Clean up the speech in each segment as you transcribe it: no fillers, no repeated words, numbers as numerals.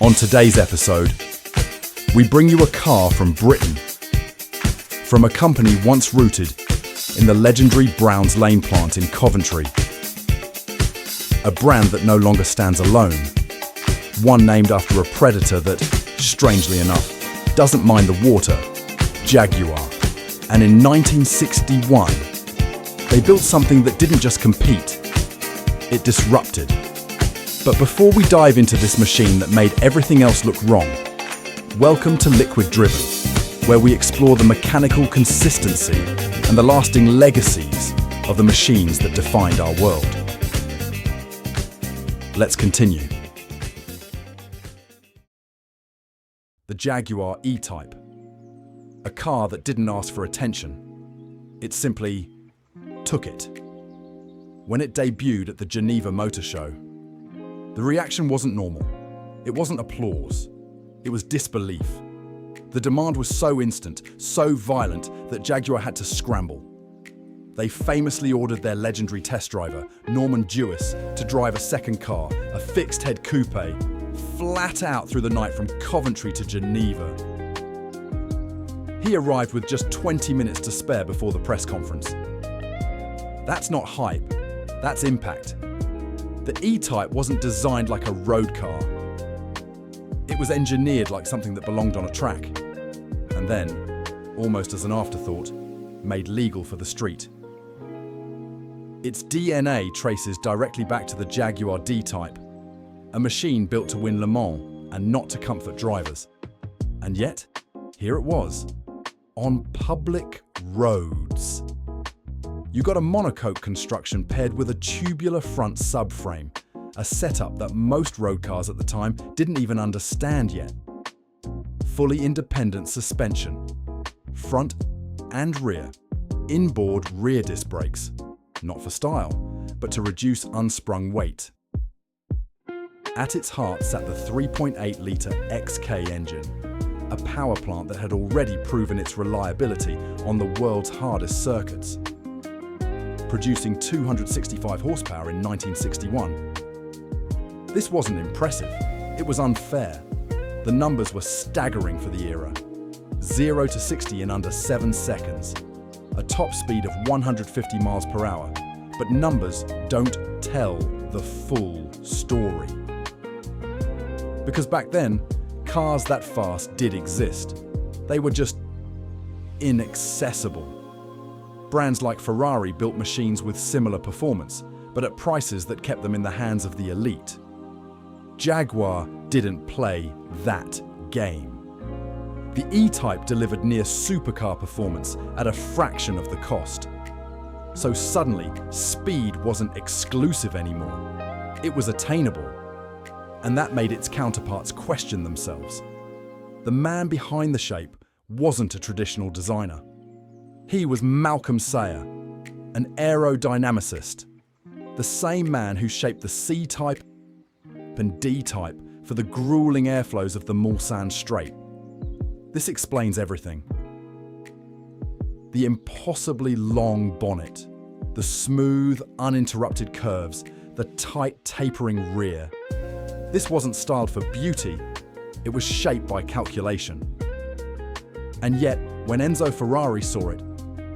On today's episode, we bring you a car from Britain, from a company once rooted in the legendary Browns Lane plant in Coventry. A brand that no longer stands alone, one named after a predator that, strangely enough, doesn't mind the water, Jaguar. And in 1961, they built something that didn't just compete, it disrupted. But before we dive into this machine that made everything else look wrong, welcome to Liquid Driven, where we explore the mechanical consistency and the lasting legacies of the machines that defined our world. Let's continue. The Jaguar E-Type. A car that didn't ask for attention. It simply took it. When it debuted at the Geneva Motor Show, the reaction wasn't normal. It wasn't applause. It was disbelief. The demand was so instant, so violent, that Jaguar had to scramble. They famously ordered their legendary test driver, Norman Dewis, to drive a second car, a fixed-head coupe, flat out through the night from Coventry to Geneva. He arrived with just 20 minutes to spare before the press conference. That's not hype, that's impact. The E-Type wasn't designed like a road car. It was engineered like something that belonged on a track. And then, almost as an afterthought, made legal for the street. Its DNA traces directly back to the Jaguar D-Type, a machine built to win Le Mans and not to comfort drivers. And yet, here it was, on public roads. You got a monocoque construction paired with a tubular front subframe, a setup that most road cars at the time didn't even understand yet. Fully independent suspension, front and rear, inboard rear disc brakes, not for style, but to reduce unsprung weight. At its heart sat the 3.8-litre XK engine, a power plant that had already proven its reliability on the world's hardest circuits. Producing 265 horsepower in 1961. This wasn't impressive, it was unfair. The numbers were staggering for the era. 0 to 60 in under 7 seconds. A top speed of 150 miles per hour. But numbers don't tell the full story. Because back then, cars that fast did exist. They were just inaccessible. Brands like Ferrari built machines with similar performance, but at prices that kept them in the hands of the elite. Jaguar didn't play that game. The E-Type delivered near supercar performance at a fraction of the cost. So suddenly, speed wasn't exclusive anymore. It was attainable. And that made its counterparts question themselves. The man behind the shape wasn't a traditional designer. He was Malcolm Sayer, an aerodynamicist, the same man who shaped the C-Type and D-Type for the grueling airflows of the Mulsanne Strait. This explains everything. The impossibly long bonnet, the smooth, uninterrupted curves, the tight, tapering rear. This wasn't styled for beauty, it was shaped by calculation. And yet, when Enzo Ferrari saw it,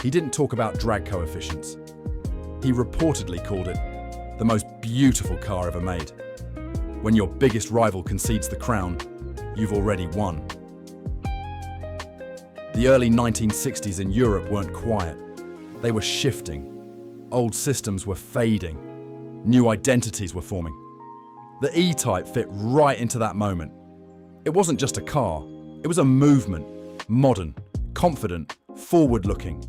he didn't talk about drag coefficients. He reportedly called it the most beautiful car ever made. When your biggest rival concedes the crown, you've already won. The early 1960s in Europe weren't quiet. They were shifting. Old systems were fading. New identities were forming. The E-Type fit right into that moment. It wasn't just a car, it was a movement, modern, confident, forward-looking.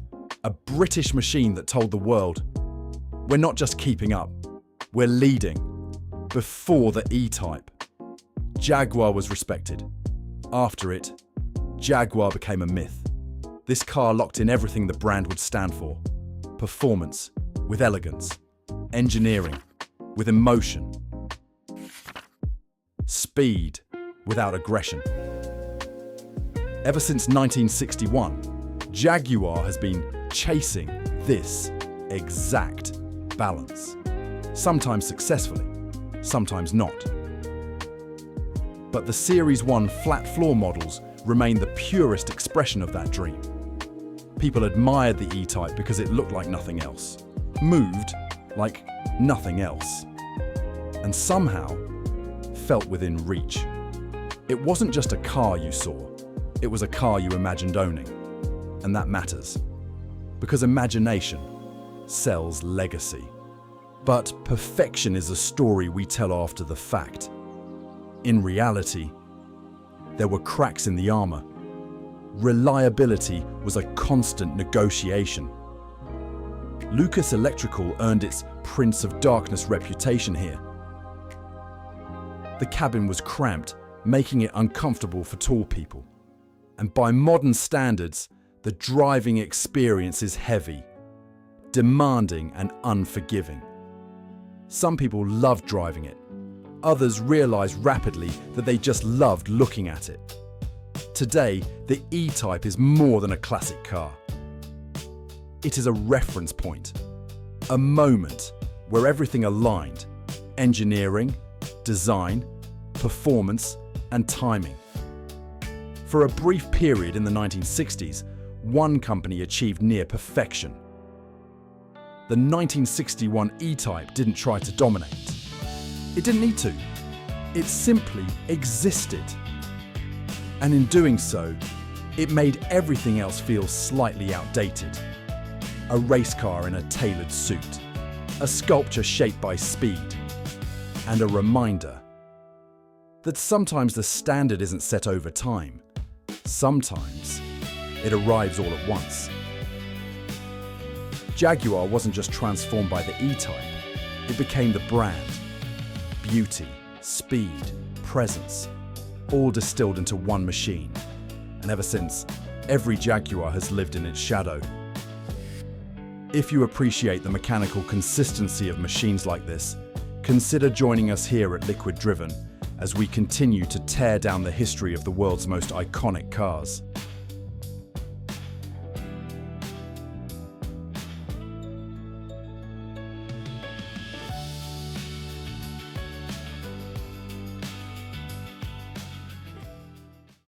A British machine that told the world, we're not just keeping up, we're leading. Before the E-Type, Jaguar was respected. After it, Jaguar became a myth. This car locked in everything the brand would stand for. Performance with elegance, engineering with emotion, speed without aggression. Ever since 1961, Jaguar has been chasing this exact balance. Sometimes successfully, sometimes not. But the Series 1 flat floor models remain the purest expression of that dream. People admired the E-Type because it looked like nothing else, moved like nothing else, and somehow felt within reach. It wasn't just a car you saw, it was a car you imagined owning. And that matters, because imagination sells legacy. But perfection is a story we tell after the fact. In reality, there were cracks in the armor. Reliability was a constant negotiation. Lucas Electrical earned its Prince of Darkness reputation here. The cabin was cramped, making it uncomfortable for tall people. And by modern standards, the driving experience is heavy, demanding and unforgiving. Some people loved driving it. Others realized rapidly that they just loved looking at it. Today, the E-Type is more than a classic car. It is a reference point, a moment where everything aligned: engineering, design, performance, and timing. For a brief period in the 1960s, one company achieved near perfection. The 1961 E-Type didn't try to dominate. It didn't need to. It simply existed. And in doing so, it made everything else feel slightly outdated. A race car in a tailored suit, a sculpture shaped by speed, and a reminder that sometimes the standard isn't set over time. Sometimes it arrives all at once. Jaguar wasn't just transformed by the E-Type, it became the brand. Beauty, speed, presence, all distilled into one machine. And ever since, every Jaguar has lived in its shadow. If you appreciate the mechanical consistency of machines like this, consider joining us here at Liquid Driven as we continue to tear down the history of the world's most iconic cars.